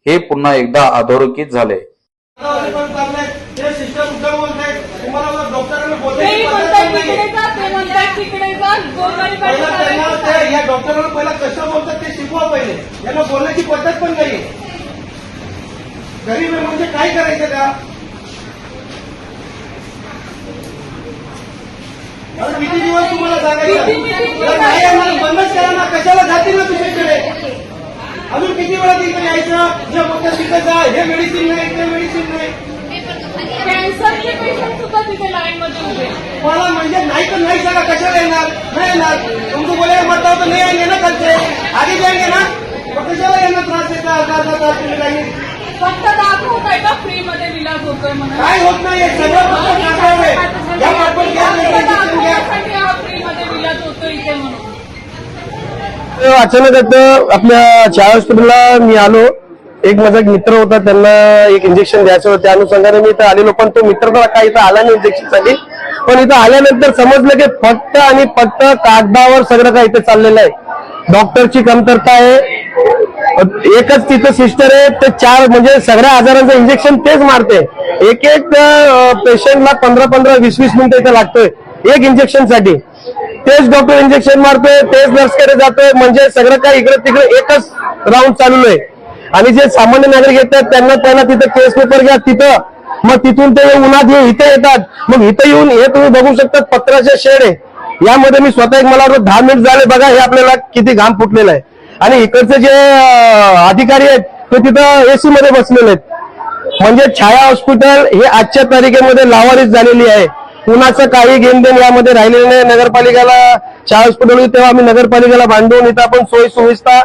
हे पुन्हा एकदा अधोरेखित झाले। डॉक्टरांना पहिला कसं बोलतात ते शिकवा पहिले, यांना बोलण्याची पद्धत पण नाही। गरीब आहे म्हणजे काय करायचं का? किती दिवस तुम्हाला सांगायचं नाही, आम्हाला बंदच करा ना, कशाला जातील ना तुमच्याकडे? अजून किती वेळा तिकडे यायचं? जे बोलतात तिथे जा, हे मेडिसिन नाही, ते मेडिसिन नाही। कॅन्सरचे पेशंट सुद्धा तिथे लाईन मध्ये उभे। मला म्हणजे नाही तर नाही सांगा, कशाला येणार? नाही येणार तुमचं बोलायला म्हटलं तर नाही आएंगे ना, कल से आगे जाएंगे ना, कशाला यांना त्रास देता? तुम्ही काही फक्त दाखवताय का फ्री मध्ये इलाज होतोय म्हणून? काय होत नाही, सगळं फक्त दाखवावे। या पाठवून घ्या, फ्री मध्ये इलाज होतोय इथे म्हणून। अचानक आपल्या चाय हॉस्पिटलला मी आलो। एक माझा एक मित्र होता, त्यांना एक इंजेक्शन द्यायचं होतं, त्या अनुषंगाने मी इथं आलेलो। पण तो मित्र तर काही इथं आला नाही इंजेक्शनसाठी। पण इथं आल्यानंतर समजलं की फक्त आणि फक्त कागदावर सगळं काही इथं चाललेलं आहे। डॉक्टरची कमतरता आहे, एकच तिथं सिस्टर आहे, ते 4 म्हणजे सगळ्या आजारांचं इंजेक्शन तेच मारते। एक पेशंटला 15-15, 20-20 मिनिटं इथं लागतोय एक इंजेक्शन साठी। तेच डॉक्टर इंजेक्शन मारतोय, तेच नर्सकडे जातोय, म्हणजे सगळं काही इकडे तिकडे एकच राऊंड चालू आहे। आणि जे सामान्य नागरिक येतात त्यांना तिथं केस पेपर घ्या तिथं, मग तिथून ते उन्हात इथे येतात। मग इथं येऊन हे तुम्ही बघू शकता, पत्राचे शेड आहे, यामध्ये मी स्वतः एक मला 10 मिनिट झाले बघा, हे आपल्याला किती घाम फुटलेला आहे। आणि इकडचे जे अधिकारी आहेत ते तिथं एसी मध्ये बसलेले आहेत। म्हणजे छाया हॉस्पिटल हे आजच्या तारखेमध्ये लावारीस झालेली आहे। कुणाचं काही घेणदेण यामध्ये राहिलेलं नाही। नगरपालिकेला छाया हॉस्पिटल होती तेव्हा आम्ही नगरपालिकेला भांडून इथं आपण सोयी सुविधा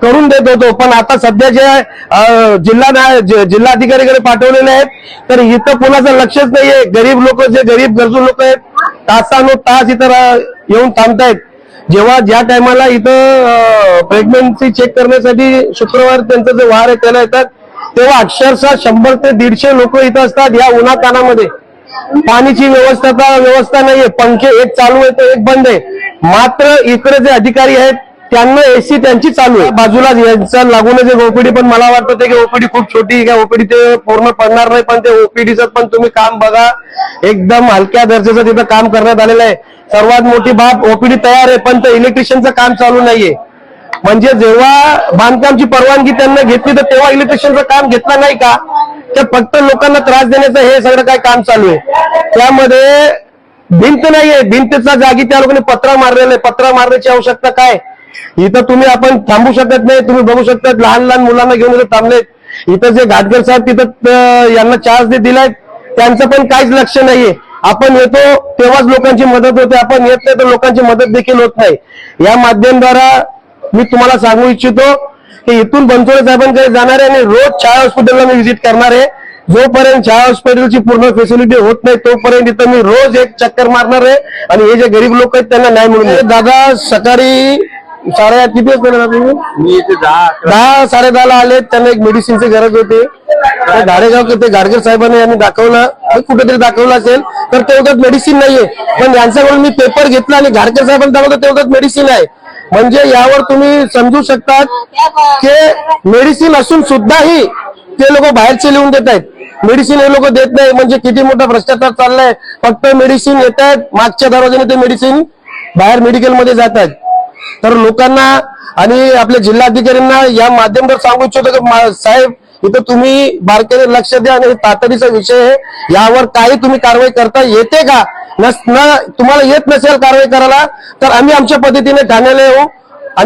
करून देत होतो। पण आता सध्या जे जिल्हाधिकारीकडे पाठवलेले आहेत, तर इथं कुणाचं लक्षच नाहीये। गरीब लोक, जे गरीब गरजू लोक आहेत, तासानुतास इथं येऊन थांबतायत। जेव्हा ज्या टायमाला इथं प्रेग्नन्सी चेक करण्यासाठी शुक्रवार त्यांचं जे वार आहे त्याला येतात, तेव्हा अक्षरशः 100 ते 150 लोक इथं असतात या उन्हातानामध्ये। पाणीची व्यवस्था नाहीये, पंखे एक चालू आहे तर एक बंद आहे। मात्र इकडे जे अधिकारी आहेत त्यांना एसी त्यांची चालू आहे। बाजूला यांचा लागूनच एक ओपीडी, पण मला वाटतं की ओपीडी खूप छोटी आहे, ओपीडी ते पूर्ण पडणार नाही। पण ते ओपीडीचं पण तुम्ही काम बघा, एकदम हलक्या दर्जाचं तिथं काम करण्यात आलेलं आहे। सर्वात मोठी बाब, ओपीडी तयार आहे पण ते इलेक्ट्रिशियनचं काम चालू नाहीये। म्हणजे जेव्हा बांधकामची परवानगी त्यांना घेतली तर तेव्हा इलेक्ट्रिशियनचं काम घेतलं नाही का? तर फक्त लोकांना त्रास देण्याचं हे सगळं काय काम चालू आहे। त्यामध्ये भिंत नाहीये, भिंतीच्या जागी त्या लोकांनी पत्रा मारलेलं आहे। पत्रा मारण्याची आवश्यकता काय? इथं तुम्ही आपण थांबू शकत नाही। तुम्ही बघू शकता लहान लहान मुलांना घेऊन इथं थांबलेत। इथं जे घाटगर साहेब तिथं यांना चार्ज दिलाय, त्यांचं पण काहीच लक्ष नाहीये। आपण येतो तेव्हाच लोकांची मदत होते, आपण येत नाही तर लोकांची मदत देखील होत नाही। या माध्यमाद्वारा मी तुम्हाला सांगू इच्छितो की इथून बनसोडे साहेबांकडे जाणार आहे आणि रोज छाया हॉस्पिटलला मी व्हिजिट करणार आहे। जोपर्यंत छाया हॉस्पिटलची पूर्ण फॅसिलिटी होत नाही तोपर्यंत इथं मी रोज एक चक्कर मारणार आहे आणि हे जे गरीब लोक आहेत त्यांना न्याय मिळून। दादा सकाळी 8:30 किती वाजता तुम्ही? मी इथे 10-10:30 आले। त्यांना एक मेडिसिनची गरज होती। गाडेगाव ते गाडगर साहेबांनी यांनी दाखवलं, कुठेतरी दाखवलं असेल तर तेवढ्यात मेडिसिन नाहीये। पण यांच्याकडून मी पेपर घेतला आणि गाडगर साहेबांनी दाखवलं तेवढ्यात मेडिसिन आहे। म्हणजे यावर तुम्ही समजू शकतात की मेडिसिन असून सुद्धाही ते लोक बाहेरचे लिहून देत आहेत। मेडिसिन हे लोक देत नाही, म्हणजे किती मोठा भ्रष्टाचार चाललाय। फक्त मेडिसिन येत आहेत, मागच्या दरवाजाने ते मेडिसिन बाहेर मेडिकलमध्ये जात आहेत। तर लोकांना आणि आपल्या जिल्हाधिकाऱ्यांना या माध्यमातून सांगू इच्छितो की साहेब, इथं तुम्ही बारकाईने लक्ष द्या आणि तातडीचा विषय आहे, यावर काही तुम्ही कारवाई करता येते का? तुम्हाला येत नसेल कारवाई करायला तर आम्ही आमच्या पद्धतीने ठाण्याला येऊ।